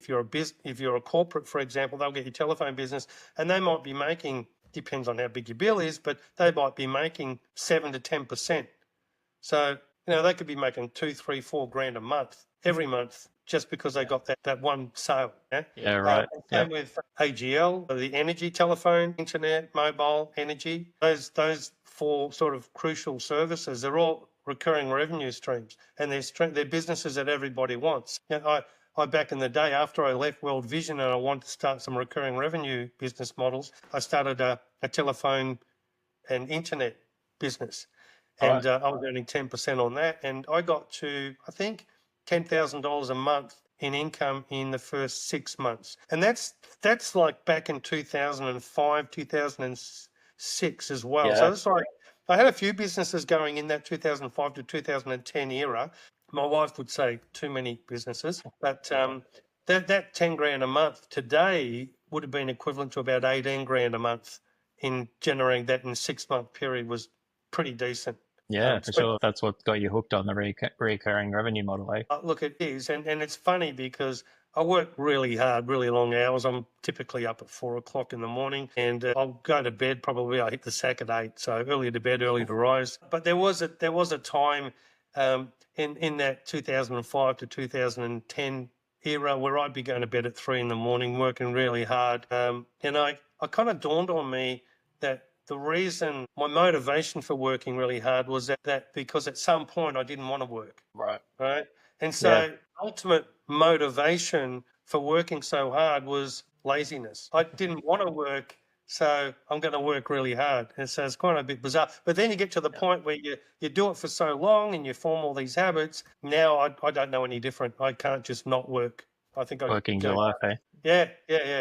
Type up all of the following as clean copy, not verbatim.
if you're a corporate, for example, they'll get your telephone business, and they might be making, depends on how big your bill is, but they might be making 7 to 10%. So, they could be making 2, 3, 4 grand a month, every month, just because they got that one sale. Yeah, Yeah, right. Same with AGL, the energy, telephone, internet, mobile, energy. Those four sort of crucial services, they're all recurring revenue streams, and they're businesses that everybody wants. I back in the day, after I left World Vision and I wanted to start some recurring revenue business models, I started a telephone and internet business. And I was earning 10% on that. And I got to, I think, $10,000 a month in income in the first 6 months. And that's like back in 2005, 2006 as well. So it's like, I had a few businesses going in that 2005 to 2010 era. My wife would say too many businesses, but that 10 grand a month today would have been equivalent to about 18 grand a month. In generating that in a 6 month period was pretty decent. Yeah, for sure. That's what got you hooked on the recurring revenue model, eh? Look, it is, and it's funny because I work really hard, really long hours. I'm typically up at 4 o'clock in the morning, and I'll go to bed probably. I hit the sack at 8, so early to bed, early to rise. But there was a time in that 2005 to 2010 era where I'd be going to bed at 3 in the morning, working really hard, and I kind of dawned on me that the reason, my motivation for working really hard was that because at some point I didn't want to work. Right. And so ultimate motivation for working so hard was laziness. I didn't want to work, so I'm going to work really hard. And so it's kind of a bit bizarre. But then you get to the point where you do it for so long and you form all these habits. Now I don't know any different. I can't just not work. I think I Working's your life, eh? Yeah.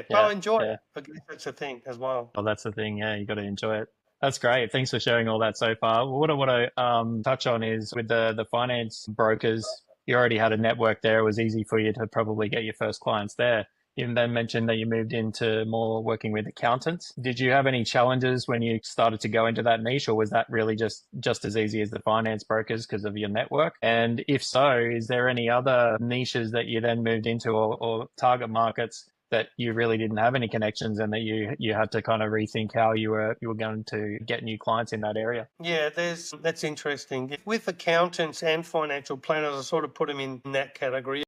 Well, enjoy it. Yeah. I guess that's the thing as well. Well, that's the thing. Yeah, you got to enjoy it. That's great. Thanks for sharing all that so far. What I want to touch on is with the finance brokers, you already had a network there. It was easy for you to probably get your first clients there. You then mentioned that you moved into more working with accountants. Did you have any challenges when you started to go into that niche, or was that really just as easy as the finance brokers because of your network? And if so, is there any other niches that you then moved into or target markets that you really didn't have any connections and that you had to kind of rethink how you were going to get new clients in that area? Yeah, that's interesting. With accountants and financial planners, I sort of put them in that category.